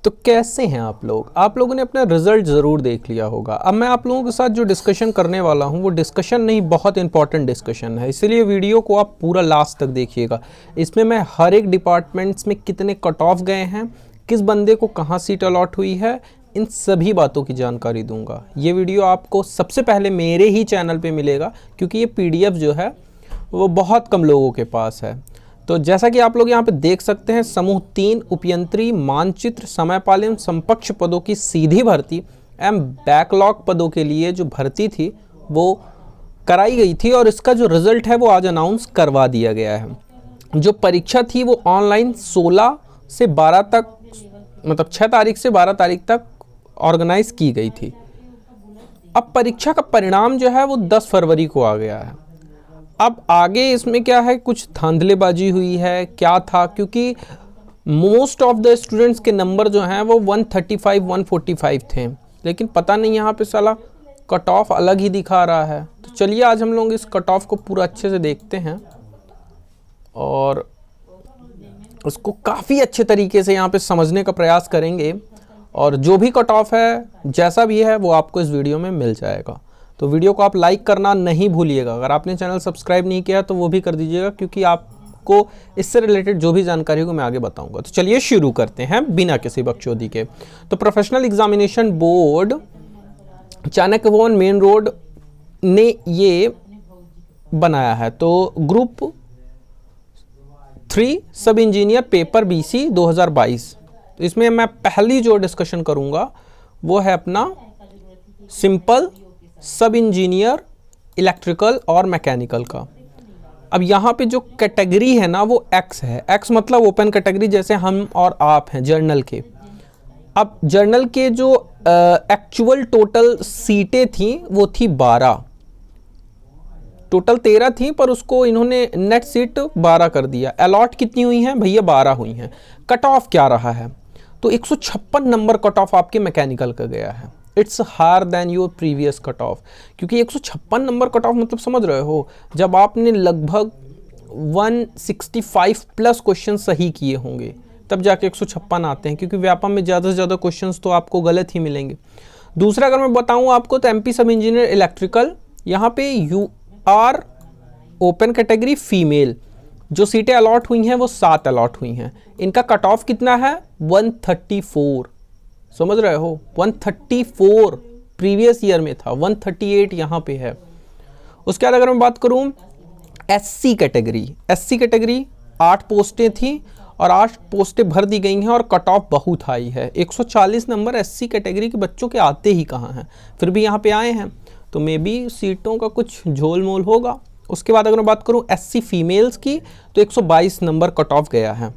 तो कैसे हैं आप लोग? आप लोगों ने अपना रिजल्ट ज़रूर देख लिया होगा। अब मैं आप लोगों के साथ जो डिस्कशन करने वाला हूं वो डिस्कशन नहीं, बहुत इंपॉर्टेंट डिस्कशन है, इसलिए वीडियो को आप पूरा लास्ट तक देखिएगा। इसमें मैं हर एक डिपार्टमेंट्स में कितने कट ऑफ गए हैं, किस बंदे को कहाँ सीट अलॉट हुई है, इन सभी बातों की जानकारी दूंगा। ये वीडियो आपको सबसे पहले मेरे ही चैनल पर मिलेगा, क्योंकि ये PDF जो है वो बहुत कम लोगों के पास है। तो जैसा कि आप लोग यहाँ पे देख सकते हैं, समूह 3 उपयंत्री मानचित्र समयपाल एवं समकक्ष पदों की सीधी भर्ती एवं बैकलॉग पदों के लिए जो भर्ती थी वो कराई गई थी और इसका जो रिजल्ट है वो आज अनाउंस करवा दिया गया है। जो परीक्षा थी वो ऑनलाइन 16 से 12 तक, मतलब 6 तारीख से 12 तारीख तक ऑर्गेनाइज की गई थी। अब परीक्षा का परिणाम जो है वो 10 फरवरी को आ गया है। अब आगे इसमें क्या है, कुछ धांधलेबाजी हुई है, क्या था, क्योंकि मोस्ट ऑफ द स्टूडेंट्स के नंबर जो हैं वो 135 145 थे, लेकिन पता नहीं यहाँ पे साला कट ऑफ अलग ही दिखा रहा है। तो चलिए आज हम लोग इस कट ऑफ को पूरा अच्छे से देखते हैं और उसको काफ़ी अच्छे तरीके से यहाँ पे समझने का प्रयास करेंगे, और जो भी कट ऑफ है जैसा भी है वो आपको इस वीडियो में मिल जाएगा। तो वीडियो को आप लाइक करना नहीं भूलिएगा। अगर आपने चैनल सब्सक्राइब नहीं किया तो वो भी कर दीजिएगा, क्योंकि आपको इससे रिलेटेड जो भी जानकारी होगी मैं आगे बताऊंगा। तो चलिए शुरू करते हैं बिना किसी बकचोदी के। तो प्रोफेशनल एग्जामिनेशन बोर्ड चाणक्य भवन मेन रोड ने ये बनाया है। तो ग्रुप 3 सब इंजीनियर पेपर BC 2022। तो इसमें मैं पहली जो डिस्कशन करूंगा वो है अपना सिंपल सब इंजीनियर इलेक्ट्रिकल और मैकेनिकल का। अब यहाँ पे जो कैटेगरी है ना वो X है। X मतलब ओपन कैटेगरी, जैसे हम और आप हैं जर्नल के। अब जर्नल के जो एक्चुअल टोटल सीटें थी वो थी 12, टोटल 13 थी, पर उसको इन्होंने नेट सीट 12 कर दिया। अलॉट कितनी हुई हैं भैया? 12 हुई हैं। कट ऑफ क्या रहा है? तो 156 नंबर कट ऑफ आपके मैकेनिकल का गया है। It's higher than your previous cut off, क्योंकि 156 नंबर कट ऑफ मतलब समझ रहे हो, जब आपने लगभग 165 प्लस क्वेश्चन सही किए होंगे तब जाके 156 आते हैं, क्योंकि व्यापम में ज़्यादा से ज़्यादा क्वेश्चंस तो आपको गलत ही मिलेंगे। दूसरा अगर मैं बताऊं आपको तो MP सब इंजीनियर इलेक्ट्रिकल, यहाँ पे UR ओपन कैटेगरी फीमेल जो सीटें अलॉट हुई हैं वो 7 अलॉट हुई हैं। इनका कट ऑफ कितना है? 134। समझ रहे हो? 134 प्रीवियस ईयर में था, 138 यहाँ पे है। उसके बाद अगर मैं बात करूँ SC कैटेगरी 8 पोस्टें थी और 8 पोस्टें भर दी गई हैं और कट ऑफ बहुत हाई है। 140 नंबर SC कैटेगरी के बच्चों के आते ही कहाँ हैं, फिर भी यहाँ पे आए हैं, तो मे बी सीटों का कुछ झोल मोल होगा। उसके बाद अगर मैं बात करूँ SC फीमेल्स की तो 122 नंबर कट ऑफ गया है।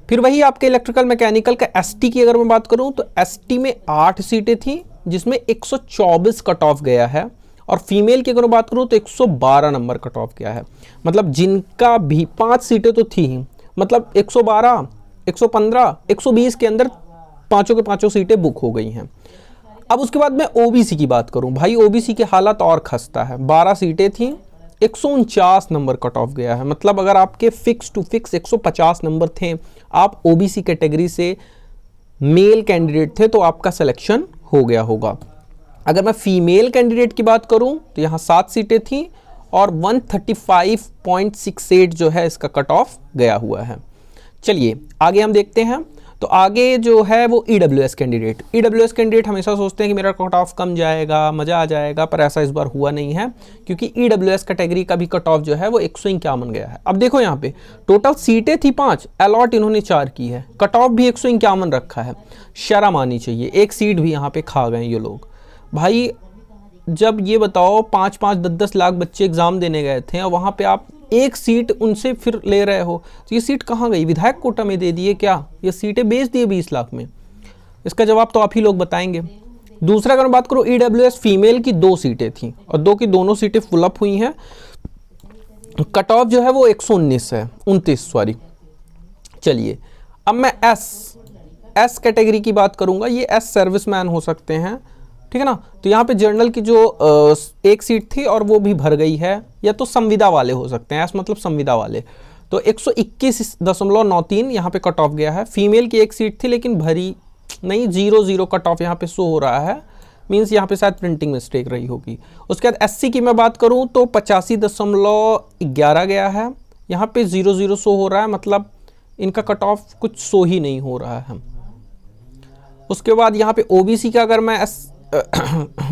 फिर वही आपके इलेक्ट्रिकल मैकेनिकल का ST की अगर मैं बात करूं तो ST में 8 सीटें थी जिसमें 124 कट ऑफ गया है, और फीमेल की अगर मैं बात करूं तो 112 नंबर कट ऑफ गया है। मतलब जिनका भी 5 सीटें तो थी ही, मतलब 112, 115, 120 के अंदर पांचों के पांचों सीटें बुक हो गई हैं। अब उसके बाद मैं OBC की बात करूं, भाई OBC की हालत और खस्ता है। 12 सीटें थी, 149 नंबर कट ऑफ गया है। मतलब अगर आपके फिक्स टू फिक्स 150 नंबर थे, आप OBC कैटेगरी से मेल कैंडिडेट थे, तो आपका सिलेक्शन हो गया होगा। अगर मैं फीमेल कैंडिडेट की बात करूं तो यहाँ 7 सीटें थी और 135.68 जो है इसका कट ऑफ गया हुआ है। चलिए आगे हम देखते हैं। तो आगे जो है वो EWS कैंडिडेट हमेशा सोचते हैं कि मेरा कट ऑफ कम जाएगा, मज़ा आ जाएगा, पर ऐसा इस बार हुआ नहीं है, क्योंकि EWS कैटेगरी का भी कट ऑफ जो है वो 151 गया है। अब देखो यहाँ पे टोटल सीटें थी 5, अलॉट इन्होंने 4 की है, कट ऑफ भी 151 रखा है। शर्म आनी चाहिए, एक सीट भी यहाँ पे खा गए ये लोग। भाई जब ये बताओ 5-5, 10-10 लाख बच्चे एग्जाम देने गए थे और वहाँ पे आप एक सीट उनसे फिर ले रहे हो, तो ये सीट कहाँ गई? विधायक कोटा में दे दिए क्या? ये सीटें बेच दिए 20 लाख में? इसका जवाब तो आप ही लोग बताएंगे। दूसरा अगर मैं बात करूँ EWS फीमेल की 2 सीटें थी और 2 की दोनों सीटें फुल अप हुई हैं। कट ऑफ जो है वो 119 है, 29 सॉरी। चलिए अब मैं S कैटेगरी की बात करूँगा। ये S सर्विसमैन हो सकते हैं, ठीक है ना। तो यहाँ पे जर्नल की जो एक सीट थी और वो भी भर गई है, या तो संविदा वाले हो सकते हैं, मतलब संविदा वाले। तो 121.93 यहाँ पे कट ऑफ गया है। फीमेल की एक सीट थी लेकिन भरी नहीं, 00 कट ऑफ यहाँ पे शो हो रहा है, मीन्स यहाँ पे शायद प्रिंटिंग मिस्टेक रही होगी। उसके बाद एससी की मैं बात करूँ तो 85.11 गया है, यहाँ पे 00 शो हो रहा है, मतलब इनका कट ऑफ कुछ शो ही नहीं हो रहा है। उसके बाद यहाँ पे ओबीसी का अगर मैं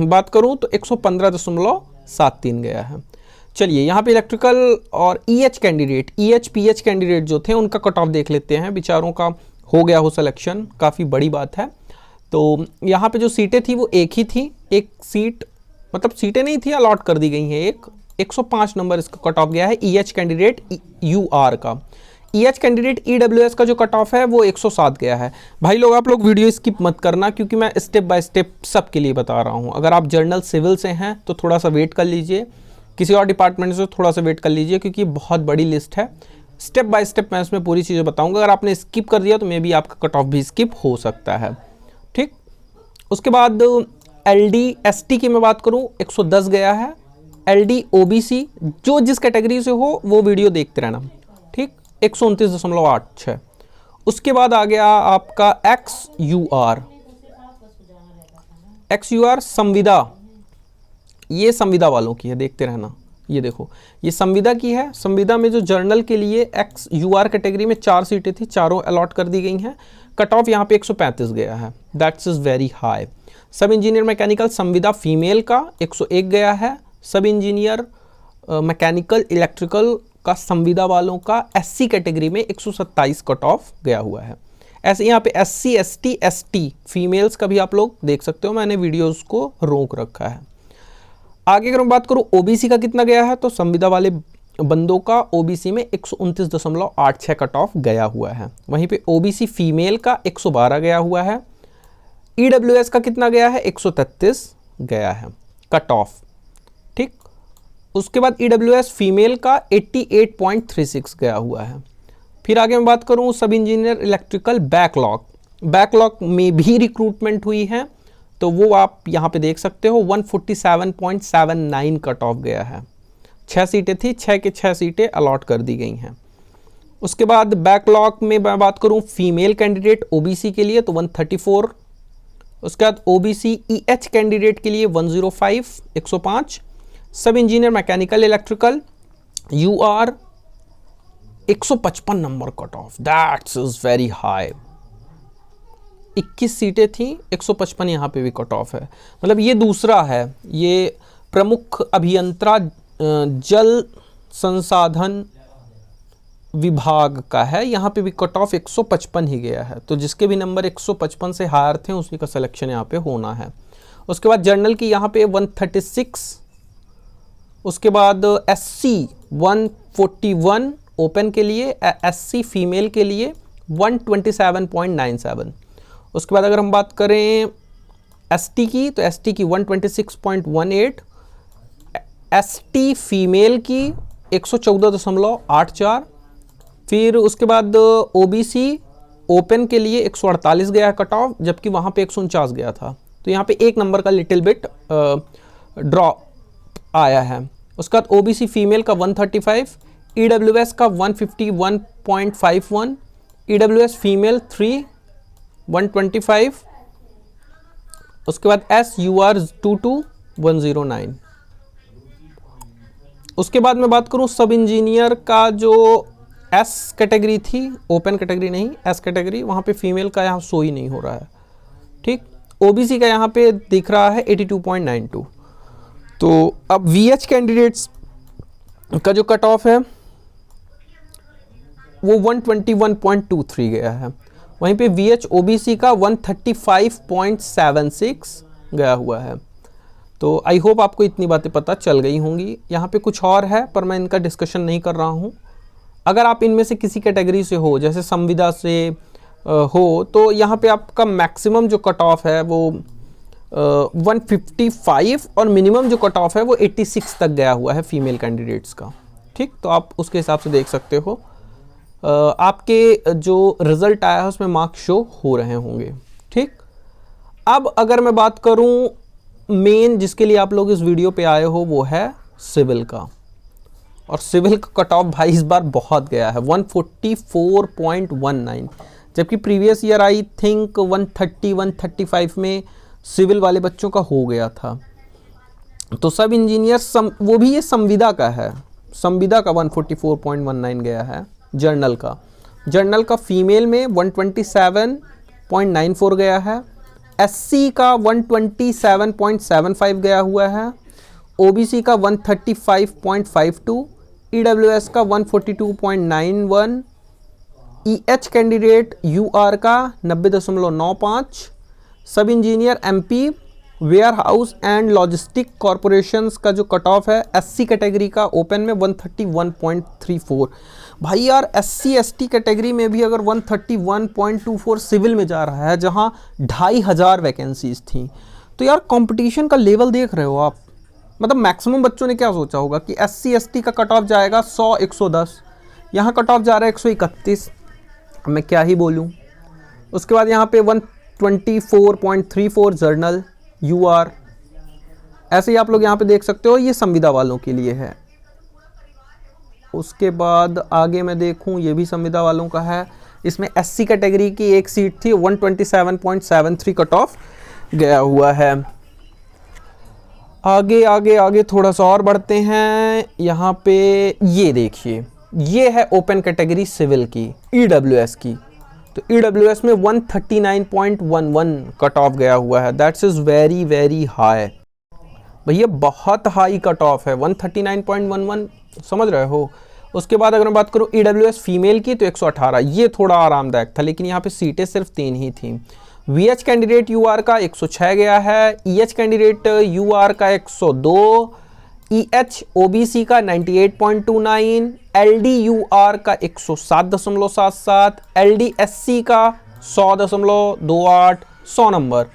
बात करूँ तो 115.73 गया है। चलिए यहाँ पे इलेक्ट्रिकल और EH candidate, EH pH candidate जो थे उनका कट ऑफ देख लेते हैं, बेचारों का हो गया हो सिलेक्शन, काफ़ी बड़ी बात है। तो यहाँ पे जो सीटें थी वो एक ही थी, एक सीट मतलब सीटें नहीं थी, अलॉट कर दी गई हैं। 105 नंबर इसका कट ऑफ गया है ईएच कैंडिडेट यूआर का। ईएच कैंडिडेट ईडब्ल्यूएस का जो कट ऑफ है वो 107 गया है। भाई लोग आप लोग वीडियो स्किप मत करना, क्योंकि मैं स्टेप बाय स्टेप सबके लिए बता रहा हूँ। अगर आप जर्नल सिविल से हैं तो थोड़ा सा वेट कर लीजिए, किसी और डिपार्टमेंट से थोड़ा सा वेट कर लीजिए, क्योंकि बहुत बड़ी लिस्ट है। स्टेप बाय स्टेप मैं इसमें पूरी चीज़ें बताऊँगा। अगर आपने स्किप कर दिया तो मे बी आपका कट ऑफ भी स्किप हो सकता है, ठीक। उसके बाद एलडी एसटी की मैं बात करूँ 110 गया है। एलडी ओबीसी जो जिस कैटेगरी से हो वो वीडियो देखते रहना, ठीक, 129.86। उसके बाद आ गया आपका एक्स-यूआर संविदा, ये संविदा वालों की है, देखते रहना। ये देखो ये संविदा की है। संविदा में जो जर्नल के लिए एक्स-यूआर कैटेगरी में 4 सीटें थी, चारों अलॉट कर दी गई हैं। कट ऑफ यहाँ पे 135 गया है, दैट्स इज वेरी हाई। सब इंजीनियर मैकेनिकल संविदा फीमेल का 101 गया है। सब इंजीनियर मैकेनिकल इलेक्ट्रिकल का संविदा वालों का एससी कैटेगरी में 127 कट ऑफ गया हुआ है। ऐसे यहाँ पे एससी एसटी एसटी फीमेल्स का भी आप लोग देख सकते हो, मैंने वीडियोस को रोक रखा है। आगे अगर मैं बात करूँ ओबीसी का कितना गया है, तो संविदा वाले बंदों का ओबीसी में 129.86 कट ऑफ गया हुआ है। वहीं पे ओबीसी फीमेल का 112 गया हुआ है। ईडब्ल्यूएस का कितना गया है, 133 गया है कट ऑफ, ठीक। उसके बाद ईडब्ल्यूएस फीमेल का 88.36 गया हुआ है। फिर आगे मैं बात करूं सब इंजीनियर इलेक्ट्रिकल बैकलॉग में भी रिक्रूटमेंट हुई है, तो वो आप यहाँ पे देख सकते हो 147.79 कट ऑफ गया है। 6 सीटें थी, 6 के 6 सीटें अलॉट कर दी गई हैं। उसके बाद बैकलॉग में मैं बात करूं फीमेल कैंडिडेट ओबीसी के लिए तो 134। उसके बाद ओबीसी ईएच कैंडिडेट के लिए 105 105। Sub engineer mechanical electrical UR 155 number cut off, that's is very high. 21 सीटें थी, 155 यहाँ पे भी कट ऑफ है। मतलब ये दूसरा है, ये प्रमुख अभियंत्रा जल संसाधन विभाग का है, यहाँ पे भी कट ऑफ 155 ही गया है। तो जिसके भी नंबर 155 से हायर थे उसी का सिलेक्शन यहाँ पे होना है। उसके बाद जर्नल की यहाँ पे 136। उसके बाद एससी 141 ओपन के लिए, एससी फीमेल के लिए 127.97। उसके बाद अगर हम बात करें एसटी की तो एसटी की 126.18। एसटी फीमेल की 114.84। फिर उसके बाद ओबीसी ओपन के लिए 148 गया है कट ऑफ, जबकि वहाँ पे 149 गया था। तो यहाँ पे एक नंबर का लिटिल बिट ड्रॉप आया है। उसके बाद ओबीसी फीमेल का 135, ईडब्ल्यूएस का 151.51, ईडब्ल्यूएस फीमेल 3 125। उसके बाद एसयूआर 22109। उसके बाद मैं बात करूं सब इंजीनियर का जो एस कैटेगरी थी, ओपन कैटेगरी नहीं एस कैटेगरी, वहाँ पे फीमेल का यहाँ शो ही नहीं हो रहा है, ठीक। ओबीसी का यहाँ पे दिख रहा है 82.92। तो अब वीएच कैंडिडेट्स का जो कट ऑफ है वो 121.23 गया है। वहीं पे वीएच ओबीसी का 135.76 गया हुआ है। तो आई होप आपको इतनी बातें पता चल गई होंगी। यहाँ पे कुछ और है पर मैं इनका डिस्कशन नहीं कर रहा हूँ। अगर आप इनमें से किसी कैटेगरी से हो, जैसे संविदा से हो, तो यहाँ पे आपका मैक्सिमम जो कट ऑफ है वो 155 और मिनिमम जो कट ऑफ है वो 86 तक गया हुआ है फीमेल कैंडिडेट्स का, ठीक। तो आप उसके हिसाब से देख सकते हो। आपके जो रिज़ल्ट आया है उसमें मार्क्स शो हो रहे होंगे, ठीक। अब अगर मैं बात करूं मेन जिसके लिए आप लोग इस वीडियो पे आए हो वो है सिविल का, और सिविल का कट ऑफ भाई इस बार बहुत गया है 144.19, जबकि प्रीवियस ईयर आई थिंक 135 में सिविल वाले बच्चों का हो गया था। तो सब इंजीनियर वो भी ये संविदा का है, संविदा का 144.19 गया है। जर्नल का फीमेल में 127.94 गया है, एससी का 127.75 गया हुआ है, ओबीसी का 135.52, ईडब्ल्यूएस का 142.91, ईएच कैंडिडेट यूआर का 90.95, sub engineer MP warehouse and logistic corporations का जो कट ऑफ है एससी कैटेगरी का ओपन में 131.34। भाई यार एससी एसटी कैटेगरी में भी अगर 131.24 सिविल में जा रहा है जहां 2500 वैकेंसीज थी, तो यार कंपटीशन का लेवल देख रहे हो आप। मतलब मैक्सिमम बच्चों ने क्या सोचा होगा कि एससी एसटी का कट ऑफ जाएगा 100 110, यहाँ कट ऑफ जा रहा है 131। मैं क्या ही बोलूँ। उसके बाद यहाँ पे 124.34 जर्नल यूआर, ऐसे ही आप लोग यहाँ पे देख सकते हो, ये संविदा वालों के लिए है। उसके बाद आगे मैं देखूँ, ये भी संविदा वालों का है। इसमें एससी कैटेगरी की एक सीट थी, 127.73 कट ऑफ गया हुआ है। आगे आगे आगे थोड़ा सा और बढ़ते हैं। यहाँ पे ये देखिए, ये है ओपन कैटेगरी सिविल की, ईडब्ल्यूएस की। तो ईडब्ल्यूएस में 139.11 कट ऑफ गया हुआ है। That's is very very high भैया, बहुत हाई कट ऑफ है 139.11, समझ रहे हो। उसके बाद अगर मैं बात करूँ ईडब्ल्यूएस फीमेल की तो 118, ये थोड़ा आरामदायक था, लेकिन यहाँ पे सीटें सिर्फ 3 ही थी। वीएच कैंडिडेट यूआर का 106 गया है, ईएच कैंडिडेट यूआर का 102, ईएच ओबीसी का 98.29, एलडी-यूआर का 107.77, एलडी-एससी का 100.28, 100 नंबर,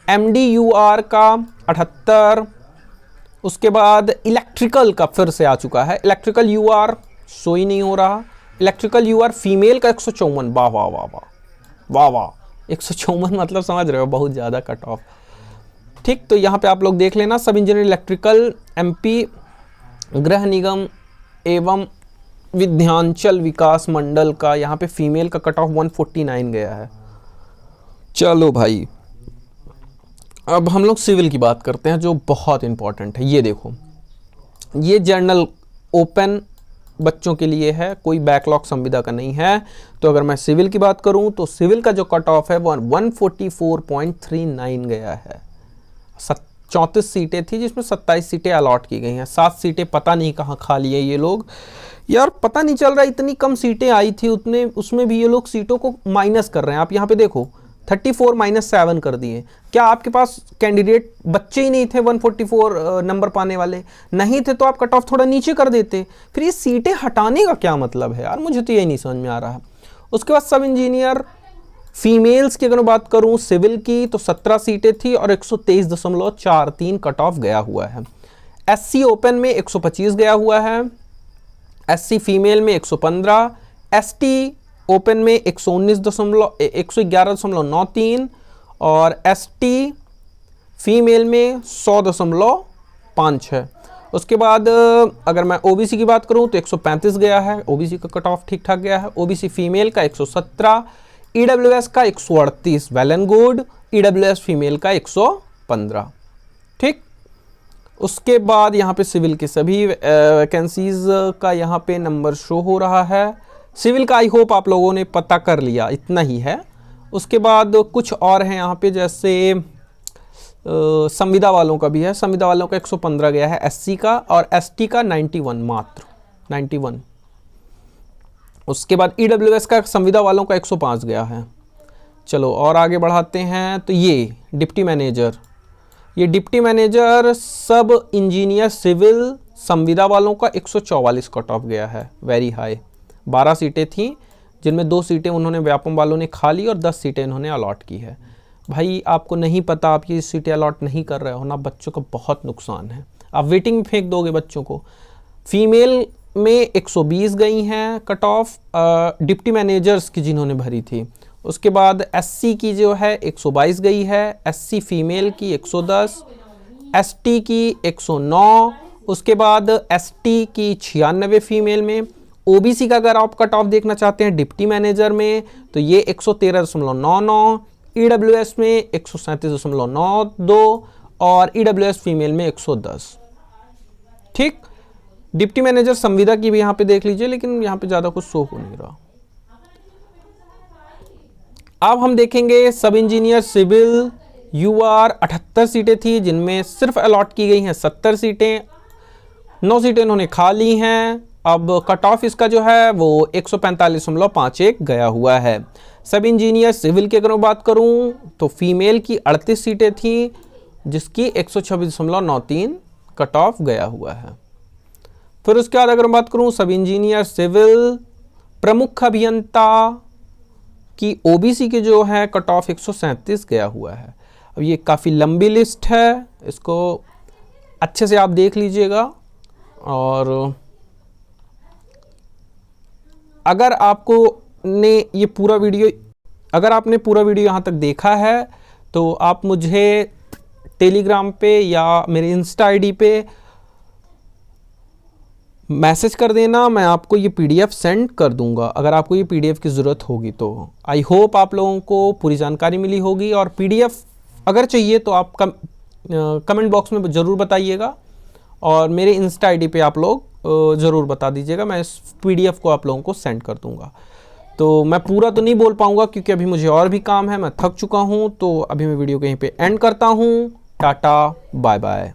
एमडी-यूआर का 78। उसके बाद इलेक्ट्रिकल का फिर से आ चुका है, इलेक्ट्रिकल यूआर शो ही नहीं हो रहा। इलेक्ट्रिकल यूआर फीमेल का 154, वाह वाह वाह वाह वाह वाह, 154 मतलब समझ रहे हो, बहुत ज़्यादा कट ऑफ। ठीक, तो यहाँ पे आप लोग देख लेना, सब इंजीनियर इलेक्ट्रिकल एमपी गृह निगम एवं विध्यांचल विकास मंडल का, यहाँ पे फीमेल का कट ऑफ 149 गया है। चलो भाई, अब हम लोग सिविल की बात करते हैं जो बहुत इंपॉर्टेंट है। ये देखो, ये जर्नल ओपन बच्चों के लिए है, कोई बैकलॉग संविदा का नहीं है। तो अगर मैं सिविल की बात करूं तो सिविल का जो कट ऑफ है वो 144.39 गया है। 34 सीटें थी जिसमें 27 सीटें अलॉट की गई हैं, 7 सीटें पता नहीं कहाँ खाली है। ये लोग यार पता नहीं चल रहा, इतनी कम सीटें आई थी उतने, उसमें भी ये लोग सीटों को माइनस कर रहे हैं। आप यहाँ पे देखो 34 - 7 कर दिए। क्या आपके पास कैंडिडेट बच्चे ही नहीं थे 144 नंबर पाने वाले? नहीं थे तो आप कट ऑफ थोड़ा नीचे कर देते। फिर ये सीटें हटाने का क्या मतलब है यार, मुझे तो यही नहीं समझ में आ रहा। उसके बाद सब इंजीनियर फीमेल्स की अगर मैं बात करूं सिविल की तो 17 सीटें थी और 123.43 कट ऑफ गया हुआ है। एससी ओपन में 125 गया हुआ है, एससी फीमेल में 115, एसटी ओपन में 111.93 और एसटी फीमेल में 100.56। उसके बाद अगर मैं ओबीसी की बात करूं तो 135 गया है, ओबीसी का कट ऑफ ठीक ठाक गया है। ओबीसी फीमेल का 117, ईडब्ल्यूएस का 138, well and good. EWS female का 115, ठीक। उसके बाद यहाँ पे सिविल के सभी वैकेंसीज का यहाँ पे नंबर शो हो रहा है। सिविल का आई होप आप लोगों ने पता कर लिया, इतना ही है। उसके बाद कुछ और हैं यहाँ पे, जैसे संविदा वालों का भी है। संविदा वालों का 115 गया है एससी का, और एसटी का 91, मात्र 91। उसके बाद ईडब्ल्यूएस का संविदा वालों का 105 गया है। चलो और आगे बढ़ाते हैं। तो ये डिप्टी मैनेजर, ये डिप्टी मैनेजर सब इंजीनियर सिविल संविदा वालों का 144 कट ऑफ गया है, वेरी हाई। 12 सीटें थी जिनमें 2 सीटें उन्होंने व्यापम वालों ने खा ली और 10 सीटें इन्होंने अलॉट की है। भाई आपको नहीं पता, आप ये सीटें अलॉट नहीं कर रहे हो ना, बच्चों को बहुत नुकसान है। आप वेटिंग में फेंक दोगे बच्चों को। फीमेल में 120 गई हैं कट ऑफ डिप्टी मैनेजर्स की जिन्होंने भरी थी। उसके बाद एससी की जो है 122 गई है, एससी फीमेल की 110, एसटी की 109, उसके बाद एसटी की 96 फीमेल में, ओबीसी का अगर आप कट ऑफ देखना चाहते हैं डिप्टी मैनेजर में तो ये 113.99, ईडब्ल्यूएस में 137.92 और ईडब्ल्यूएस फीमेल में 110। ठीक, डिप्टी मैनेजर संविदा की भी यहां पे देख लीजिए, लेकिन यहां पे ज्यादा कुछ शो हो नहीं रहा। अब हम देखेंगे सब इंजीनियर सिविल यूआर 78 सीटें थी, जिनमें सिर्फ अलॉट की गई हैं 70 सीटें, 9 सीटें इन्होंने खा ली हैं। अब कट ऑफ इसका जो है वो 145.51 गया हुआ है। सब इंजीनियर सिविल की अगर मैं बात करूं तो फीमेल की 38 सीटें थी, जिसकी 126.93 कट ऑफ गया हुआ है। फिर उसके बाद अगर मैं बात करूं सब इंजीनियर सिविल प्रमुख अभियंता की ओबीसी के जो है कट ऑफ 137 गया हुआ है। अब ये काफ़ी लंबी लिस्ट है, इसको अच्छे से आप देख लीजिएगा। और अगर आपको ने ये पूरा वीडियो अगर आपने पूरा वीडियो यहाँ तक देखा है तो आप मुझे टेलीग्राम पे या मेरे इंस्टा आईडी पे मैसेज कर देना, मैं आपको ये पीडीएफ सेंड कर दूंगा अगर आपको ये पीडीएफ की ज़रूरत होगी तो। आई होप आप लोगों को पूरी जानकारी मिली होगी, और पीडीएफ अगर चाहिए तो आप कमेंट बॉक्स में ज़रूर बताइएगा, और मेरे इंस्टा आईडी पे आप लोग ज़रूर बता दीजिएगा, मैं इस पीडीएफ को आप लोगों को सेंड कर दूंगा। तो मैं पूरा तो नहीं बोल पाऊंगा क्योंकि अभी मुझे और भी काम है, मैं थक चुका हूं, तो अभी मैं वीडियो कहीं पे एंड करता हूं। Ta ta bye bye.